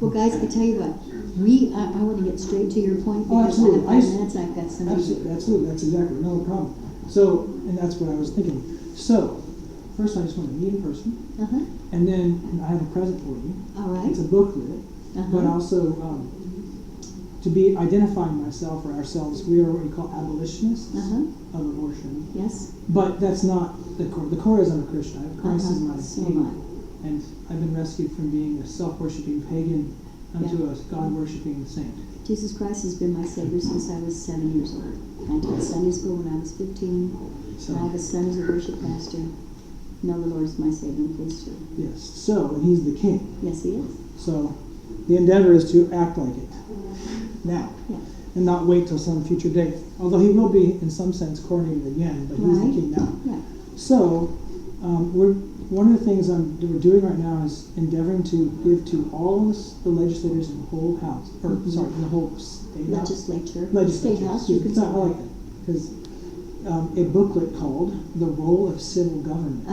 Well, guys, I tell you what, I want to get straight to your point Oh, because absolutely. I have 5 minutes. I've got somebody. Absolutely. That's exactly no problem. So, and that's what I was thinking. So, first I just want to meet in person, and then I have a present for you. All right. It's a booklet, but also to be identifying myself or ourselves. We are what we call abolitionists of abortion. Yes. But that's not the core. The core is I'm a Christian. Christ is my king, and I've been rescued from being a self-worshiping pagan unto a God-worshiping saint. Jesus Christ has been my Savior since I was 7 years old. I taught Sunday school when I was 15. So, I have a son who's a worship pastor. No, the Lord is my Savior, please too. yes. So, and he's the king. Yes, he is. So, the endeavor is to act like it now, and not wait till some future date. Although he will be, in some sense, coronated again, but he's the king now. Right. So, one of the things we're doing right now is endeavoring to give to all the legislators in the whole house, or sorry, in the whole state Legislature. Legislature. State house. You can It's not like that because a booklet called "The Role of Civil Government."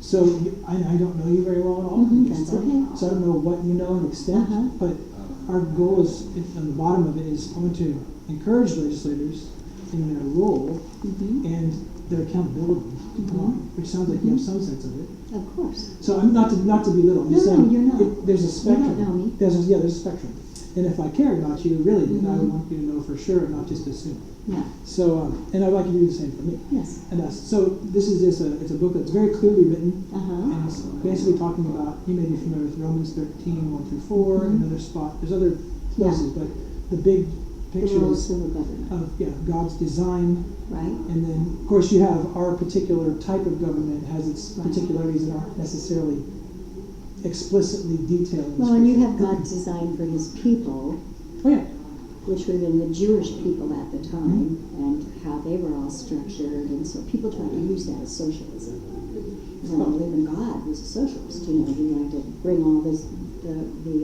So I don't know you very well at all. That's okay. So I don't know what you know and extent, but our goal is, on the bottom of it, is I want to encourage legislators in their role and their accountability, which sounds like you have some sense of it. Of course. So I'm not to belittle. I'm just saying you're not. there's a spectrum. You don't know me. There's a spectrum. And if I cared about you, really, then I would want you to know for sure and not just assume. Yeah. So, and I'd like you to do the same for me. Yes. And us. So this is just it's a book that's very clearly written, Uh-huh. and it's basically talking about, you may be familiar with Romans 13, 1 through 4, another spot. There's other places, but the big The picture role of is civil government. of God's design. Right. And then, of course, you have our particular type of government has its Right. particularities that aren't necessarily explicitly detailed. in Well, and you Scripture. have God's design for his people, Oh, yeah. which would have been the Jewish people at the time, and how they were all structured, and so people try to use that as socialism. You know, even God was a socialist. You know, he wanted to bring all the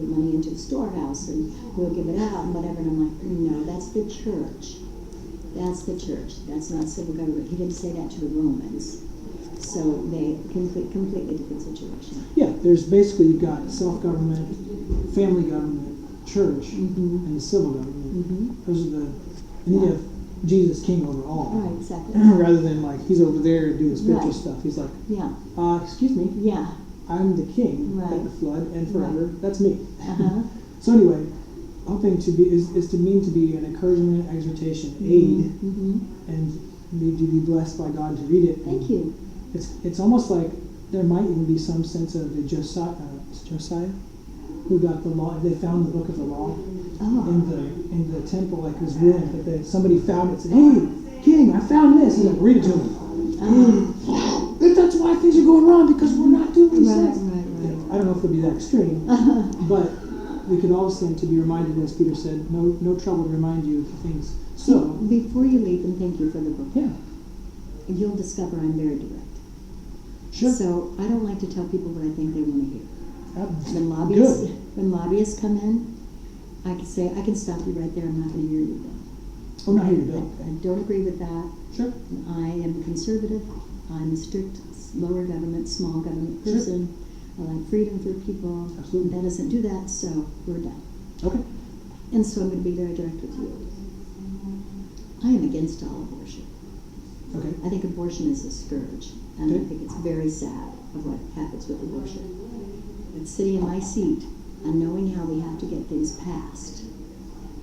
money into the storehouse, and we'll give it out and whatever. And I'm like, no, that's the church. That's the church. That's not civil government. He didn't say that to the Romans. So they completely different situation. Yeah, there's basically, you've got self-government, family government, church, and the civil government. Those are and you have Jesus king over all. Right, exactly. Rather than like, he's over there doing spiritual Right. stuff. He's like, Yeah. excuse me, Yeah. I'm the king Right. at the flood and forever. That's me. Uh-huh. So anyway, hoping to be is to mean to be an encouragement, exhortation, aid, and to be blessed by God to read it. Thank you. It's almost like there might even be some sense of the Josiah who got the law. They found the book of the law in the temple, like his ruin. But somebody found it and said, "Hey, king, I found this." He's like, "Read it to him." That's why things are going wrong, because we're not doing these things. Right. I don't know if it'll be that extreme, but we can all stand to be reminded, as Peter said, no trouble to remind you of things. So, before you leave, and thank you for the book, yeah, you'll discover I'm very direct. sure. So I don't like to tell people what I think they want to hear. Good. When lobbyists come in, I can say, I can stop you right there. I'm not going to hear you bill. Oh, not here, Bill. I don't agree with that. Sure. I am conservative. I'm a strict lower government, small government person. I like freedom for people. Absolutely. That doesn't do that, so we're done. Okay. And so I'm going to be very direct with you. I am against all abortion. Okay. I think abortion is a scourge, and Okay. I think it's very sad of what happens with abortion. But sitting in my seat and knowing how we have to get things passed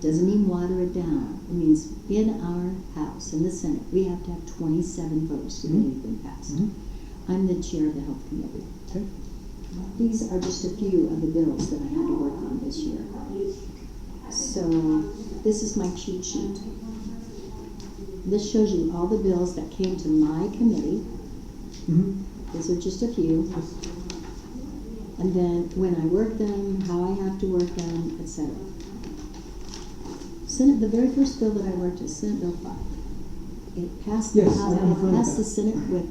doesn't mean water it down. It means in our House, in the Senate, we have to have 27 votes to get anything passed. I'm the chair of the Health Committee. Okay. These are just a few of the bills that I had to work on this year. So this is my cheat sheet. This shows you all the bills that came to my committee. These are just a few. And then when I work them, how I have to work them, etc. Senate, the very first bill that I worked is Senate Bill 5. It passed the Yes, House, I'm in front it of passed the that. Senate with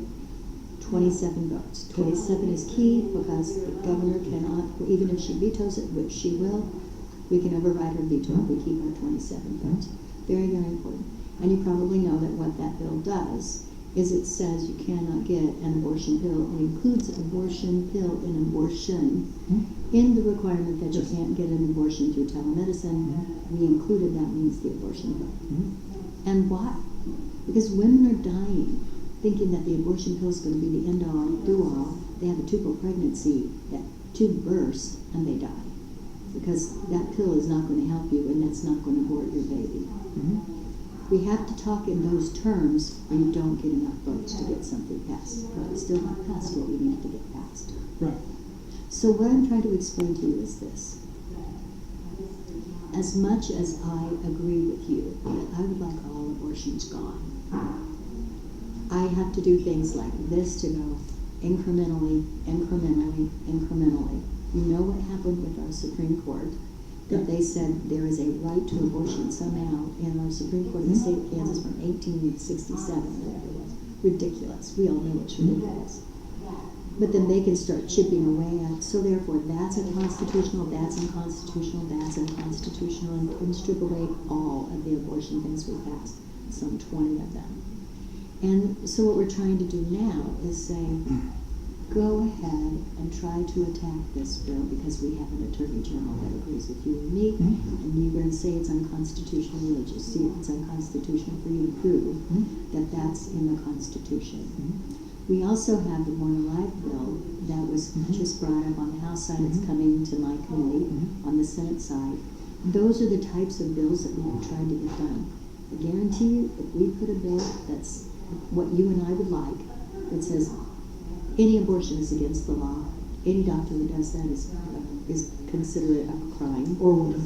27 votes. 27 is key because the governor cannot, even if she vetoes it, which she will, we can override her veto if we keep our 27 votes. Very, very important. And you probably know that what that bill does is it says you cannot get an abortion pill. It includes abortion pill and abortion in the requirement that you can't get an abortion through telemedicine. We included that means the abortion pill. And why? Because women are dying thinking that the abortion pill is going to be the end all, do all. They have a tubal pregnancy, that tube bursts, and they die. Because that pill is not going to help you, and that's not going to abort your baby. We have to talk in those terms, or you don't get enough votes to get something passed. But it's still not passed what we need to get passed. Right. So what I'm trying to explain to you is this. As much as I agree with you that I would like all abortions gone, I have to do things like this to go incrementally, incrementally, incrementally. You know what happened with our Supreme Court? That they said there is a right to abortion somehow in our Supreme Court of the state of Kansas from 1867, whatever it was. Ridiculous. We all know it's ridiculous. But then they can start chipping away at it. So therefore, that's unconstitutional, that's unconstitutional, that's unconstitutional, and strip away all of the abortion things we passed, some 20 of them. And so what we're trying to do now is say, go ahead and try to attack this bill because we have an attorney general that agrees with you and me, and you're going to say it's unconstitutional. We'll just see if it's unconstitutional for you to prove that that's in the Constitution. We also have the Born Alive bill that was just brought up on the House side. It's coming to my committee on the Senate side. Those are the types of bills that we are trying to get done. I guarantee you, if we put a bill that's what you and I would like, that says any abortion is against the law. Any doctor who does that is considered a crime. Or woman.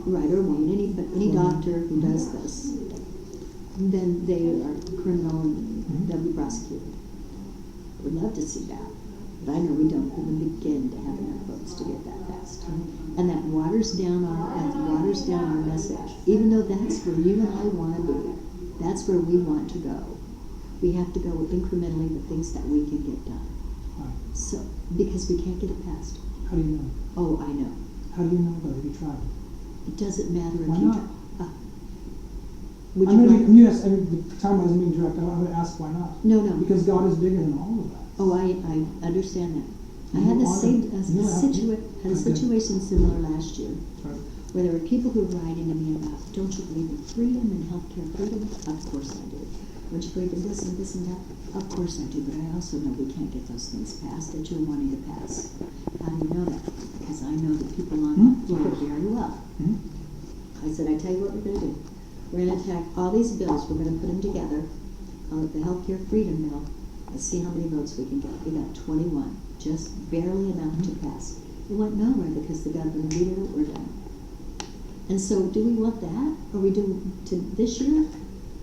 Right, or woman. Any doctor who does this, then they are criminal and they'll be prosecuted. I would love to see that. But I know we don't even begin to have enough votes to get that passed. And that waters down our message. Even though that's where you and I want to be. That's where we want to go. We have to go incrementally the things that we can get done. Right. So, because we can't get it passed. How do you know? Oh, I know. How do you know though? Have you tried? It doesn't matter if Why you not? Would I'm you going like? to, yes, I mean, the time I was being direct, I'm going to ask why not. No. Because God is bigger than all of that. Oh, I understand that. I You had are- a situation similar last year, Right. where there were people who were writing to me about, don't you believe in freedom and healthcare freedom? Of course I do. Don't you believe in this and this and that? Of course I do, but I also know we can't get those things passed that you're wanting to pass. How do you know that? Because I know the people on that floor very well. I said, I tell you what we're going to do. We're going to attack all these bills. We're going to put them together. The healthcare freedom bill. Let's see how many votes we can get. We got 21. Just barely enough to pass. It went nowhere because the governor vetoed it. We're done. And so do we want that? Or we do to this year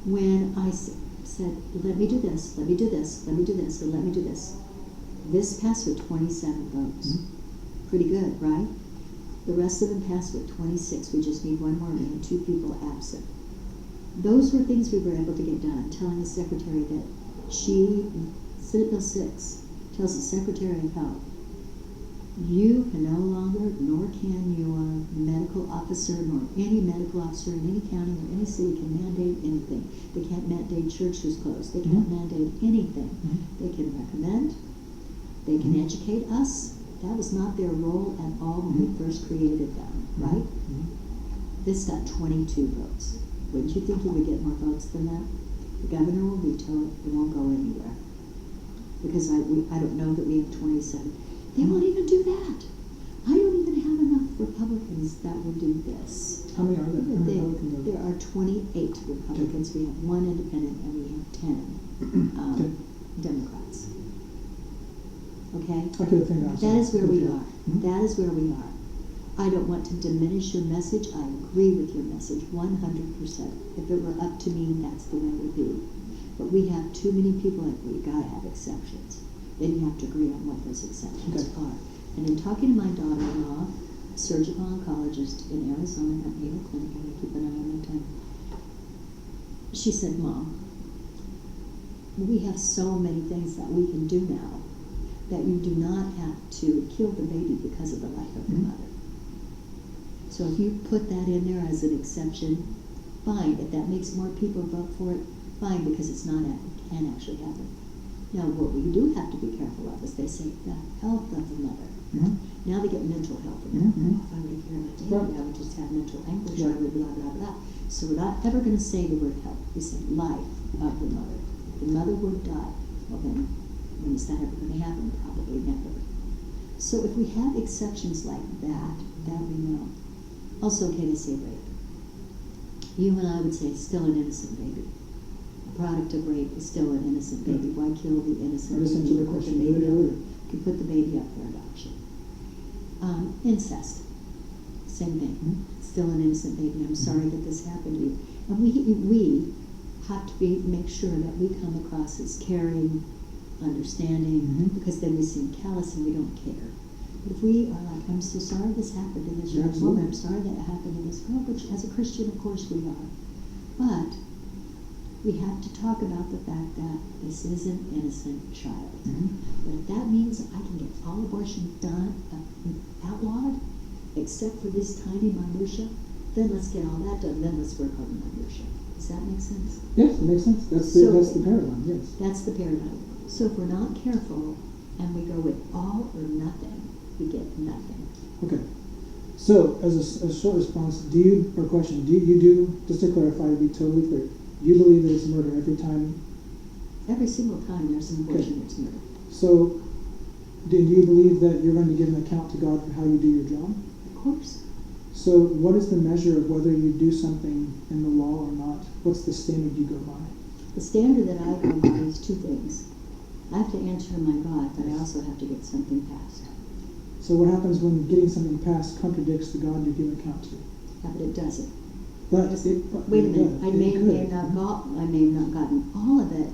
when I said, let me do this, let me do this, let me do this, and let me do this. This passed with 27 votes. Pretty good, right? The rest of them passed with 26. We just need one more. We had 2 people absent. Those were things we were able to get done. Telling the secretary that Senate Bill 6 tells the Secretary of Health, you can no longer, nor can your medical officer, nor any medical officer in any county or any city can mandate anything. They can't mandate church who's closed. They can't mandate anything. They can recommend. They can educate us. That was not their role at all when we first created them, right? This got 22 votes. Wouldn't you think you would get more votes than that? The governor will veto it. It won't go anywhere. Because I don't know that we have 27. They won't even do that. I don't even have enough Republicans that will do this. How many are there? How many Republicans are There are 28 Republicans. We have 1 independent and we have 10 Democrats. Okay? I could have figured out. That is where we are. That is where we are. I don't want to diminish your message. I agree with your message 100%. If it were up to me, that's the way it would be. But we have too many people that we gotta have exceptions. Then you have to agree on what those exceptions are. And in talking to my daughter-in-law, a surgical oncologist in Arizona at Mayo Clinic, I'm gonna keep an eye on my time. She said, Mom, we have so many things that we can do now that you do not have to kill the baby because of the life of the mother. So if you put that in there as an exception, fine. If that makes more people vote for it, fine, because it's not, it can actually happen. Now, what we do have to be careful of is they say the health of the mother. Now they get mental health. If I were to carry my baby, I would just have mental anguish, I would blah, blah, blah. So we're not ever going to say the word health. We say life of the mother. If the mother would die, well then, when is that ever going to happen? Probably never. So if we have exceptions like that, that we know. Also okay to say rape. You and I would say still an innocent baby. A product of rape is still an innocent baby. Why kill the innocent baby? Answer the question. You could put the baby up for adoption. Incest. Same thing. Still an innocent baby. I'm sorry that this happened to you. And we have to make sure that we come across as caring, understanding, because then we seem callous and we don't care. But if we are like, I'm so sorry this happened to this young woman, I'm sorry that it happened to this girl, which as a Christian, of course we are. But we have to talk about the fact that this is an innocent child. But if that means I can get all abortion done, outlawed, except for this tiny minutia, then let's get all that done. Then let's work on the minutia. Does that make sense? Yes, it makes sense. That's the paradigm, yes. That's the paradigm. So if we're not careful and we go with all or nothing, we get nothing. Okay. So, as a short response, do you, just to clarify, to be totally clear, do you believe that it's murder every time? Every single time there's an abortion, it's murder. So, do you believe that you're going to give an account to God for how you do your job? Of course. So, what is the measure of whether you do something in the law or not? What's the standard you go by? The standard that I go by is two things. I have to answer my God, but I also have to get something passed. So what happens when getting something passed contradicts the God you give account to? Yeah, but it doesn't. But wait a minute. I may have not gotten all of it,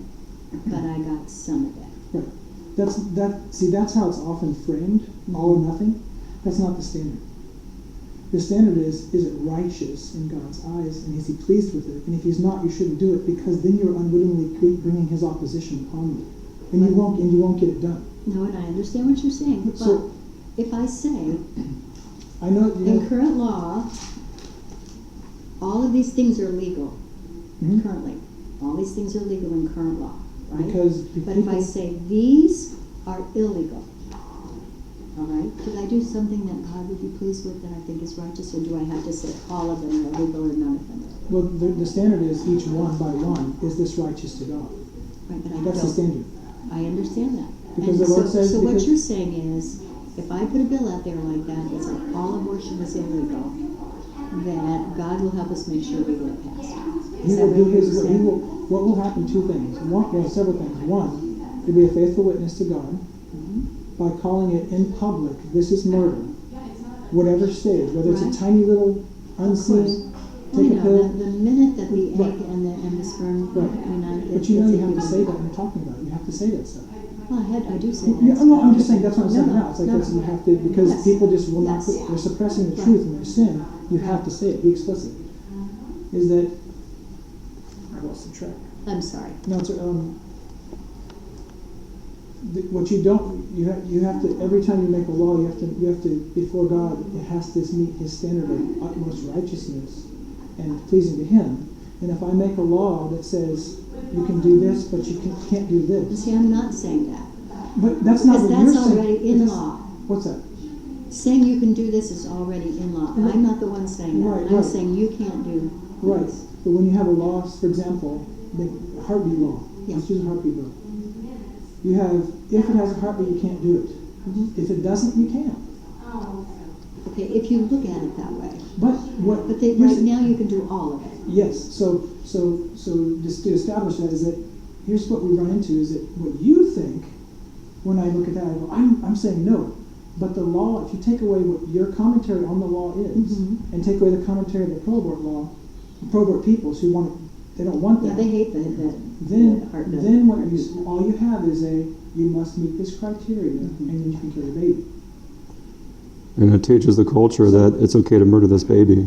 but I got some of it. Right. That's how it's often framed, all or nothing. That's not the standard. The standard is it righteous in God's eyes, and is he pleased with it? And if he's not, you shouldn't do it, because then you're unwittingly bringing his opposition upon you. And you won't get it done. No, and I understand what you're saying, but So, if I say, I know in current law, all of these things are legal currently. All these things are legal in current law, right? But if I say these are illegal, all right, could I do something that God would be pleased with that I think is righteous, or do I have to say all of them are legal or none of them are legal? Well, the standard is each one by one, is this righteous to God? Right, but That's the standard. I understand that. Because the Lord says... So what you're saying is, if I put a bill out there like that, that's like all abortion is illegal, that God will help us make sure we get it passed. What will happen? Two things. Several things. One, you'll be a faithful witness to God by calling it in public, this is murder. Whatever stage, whether it's a tiny little unseen, take a pill. The minute that the egg and the sperm unite, but you have to say that when you're talking about it. You have to say that stuff. Well, I do say that. Yeah, no, I'm just saying that's what I'm saying now. It's like you have to, because people just will not put, they're suppressing the truth in their sin. You have to say it. Be explicit. Is that I lost the track. I'm sorry. No, it's what you don't, you have to, every time you make a law, you have to before God, it has to meet his standard of utmost righteousness and pleasing to him. And if I make a law that says you can do this, but you can't do this. See, I'm not saying that. But that's not what you're saying. That's already in law. What's that? Saying you can do this is already in law. I'm not the one saying that. Right, I'm saying you can't do right. this. But when you have a law, for example, the heartbeat law. Let's use a heartbeat law. You have, if it has a heartbeat, you can't do it. If it doesn't, you can. Okay, if you look at it that way. But right now you can do all of it. Yes. So just to establish that is that here's what we run into is that what you think when I look at that, I go, I'm saying no. But the law, if you take away what your commentary on the law is, and take away the commentary of the pro-abort law, the pro-abort peoples who they don't want that. Yeah, they hate Then all you have is you must meet this criteria, and then you can carry a baby. And it teaches the culture that it's okay to murder this baby.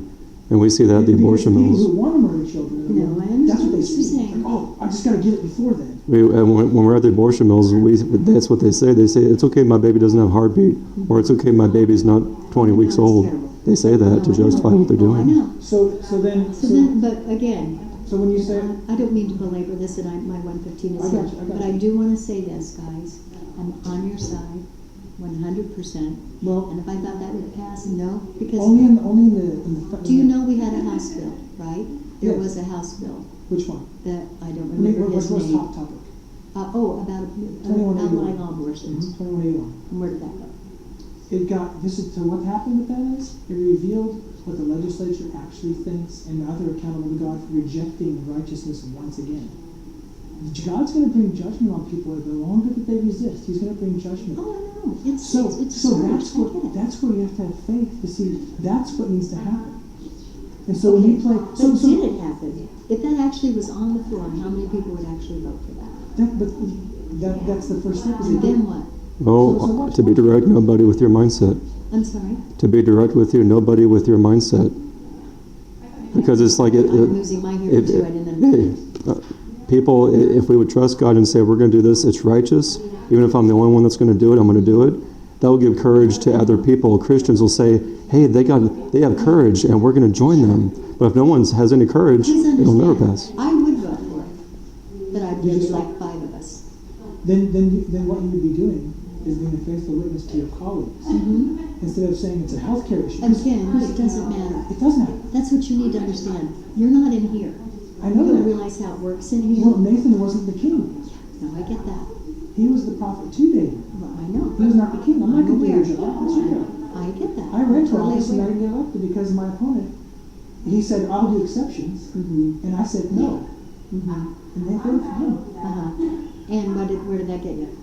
And we see that at the abortion mills. People who want to murder children, no, I understand that's what they what you're see. saying. Oh, I just got to get it before then. When we're at the abortion mills, that's what they say. They say, it's okay my baby doesn't have a heartbeat, or it's okay my baby's not 20 weeks old. They say that to justify what they're doing. I know. So then, but again, So when you say, I don't mean to belabor this, and my 1:15 is I got here, you, I got but I you. do want to say this, guys. I'm on your side, 100%. well, And if I thought that would pass, no, because only in the. do you know we had a House bill, right? There Yes. was a House bill Which one? that I don't I mean, remember his what's name. top topic? About 2181. outlawing all abortions. 2181. And where did that go? It got, this is, so what happened with that is, it revealed what the legislature actually thinks, and now they're accountable to God for rejecting righteousness once again. God's going to bring judgment on people. The longer that they resist, He's going to bring judgment. Oh, I know. It's So harsh. that's I get it. that's where you have to have faith to see that's what needs to happen. And so when you play, But so did it happen? If that actually was on the floor, how many people would actually vote for that? that's the first step. Is And they then get, what? Oh, to be direct, nobody with your mindset. I'm sorry? To be direct with you, nobody with your mindset. Because it's like I'm losing my hearing too. I didn't understand. people, if we would trust God and say, we're going to do this, it's righteous, even if I'm the only one that's going to do it, I'm going to do it, that will give courage to other people. Christians will say, hey, they have courage, and we're going to join them. But if no one has any courage, Please it'll never understand, pass. I would vote for it, but I'd really like 5 of us. then what you would be doing is being a faithful witness to your colleagues instead of saying it's a healthcare issue. Again, it doesn't matter. It does matter. That's what you need to understand. You're not in here. I know You don't that. realize how it works in here. Well, Nathan wasn't the king. No, I get that. He was the prophet to David. Well, I know. He was not the king. I'm not going to do aware. your job. That's your job. I get that. I ran for Totally office and I aware. didn't get elected because my opponent, he said, I'll do exceptions. And I said no. And they voted for him. And where did that get you?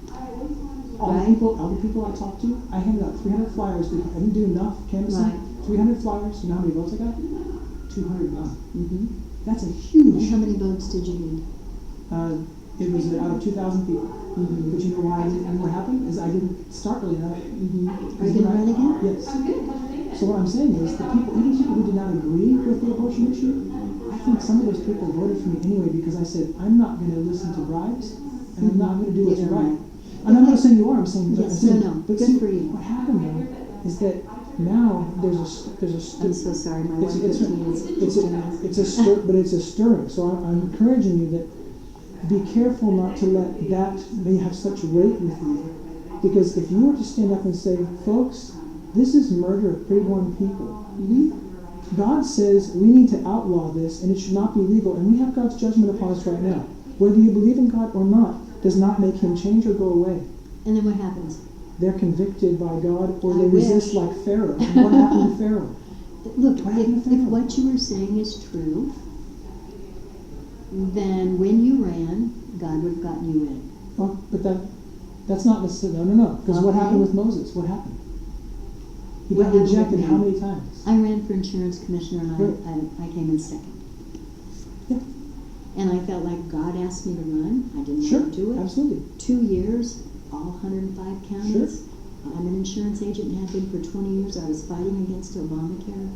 All Right. the people I talked to, I handed out 300 flyers. I didn't do enough canvassing. Right. 300 flyers. You know how many votes I got? 201. That's a And huge. how many votes did you need? It was out of 2,000 people. But you know why? And what happened is I didn't start early enough. Are you going to run again? Yes. So what I'm saying is the people, even people who did not agree with the abortion issue, I think some of those people voted for me anyway because I said I'm not going to listen to bribes and I'm not going to do what's Yeah, right. right. And I'm not saying you are. I'm saying Yes, I'm saying, no. But Good see, for you. what happened though is that now there's a I'm so sorry, my 1:15 is it's a stir, but it's a stirring. So I'm encouraging you that be careful not to let that may have such weight with you, because if you were to stand up and say, folks, this is murder of preborn people. God says we need to outlaw this and it should not be legal, and we have God's judgment upon us right now. Whether you believe in God or not does not make him change or go away. And then what happens? They're convicted by God, or they I wish. resist like Pharaoh. And what happened to Pharaoh? Look, What happened to if Pharaoh? what you were saying is true, then when you ran, God would have gotten you in. Well, but that's not necessarily, no. Because what Okay. happened with Moses? What happened? He What got happened rejected with how me? many times? I ran for insurance commissioner and Right. I came in second. Yeah. And I felt like God asked me to run. I didn't Sure, want to do it. absolutely. 2 years, all 105 counties. I'm an insurance agent and have been for 20 years. I was fighting against Obamacare.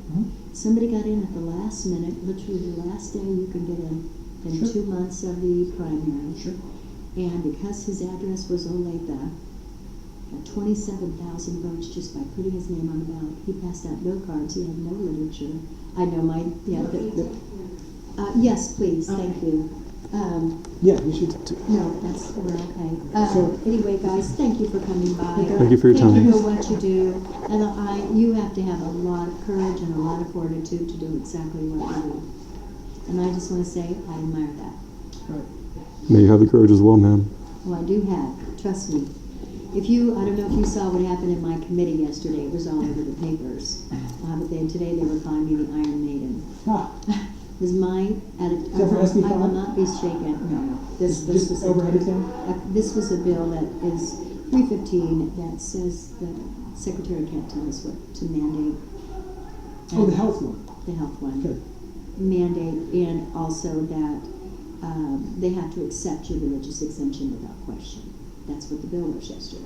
Somebody got in at the last minute, literally the last day you can get in, in Sure. 2 months of the primary. Sure. And because his address was Olathe, got 27,000 votes just by putting his name on the ballot. He passed out no cards. He had no literature. I know my, yes, please, thank you. Yeah, you should. No, we're okay. Anyway, guys, thank you for coming by. Thank you for your time. Thank you for what you do. And you have to have a lot of courage and a lot of fortitude to do exactly what you do. And I just want to say, I admire that. Right. May you have the courage as well, ma'am. Well, I do have. Trust me. I don't know if you saw what happened in my committee yesterday. It was all over the papers. But then today they were calling me the Iron Maiden. Was mine at a that for SB I will 5? not be shaken. No. This Just was over everything? this was a bill that is 315 that says the secretary can't tell us what to mandate. Oh, the health one. The health one. Okay. Mandate, and also that they have to accept your religious exemption without question. That's what the bill was yesterday.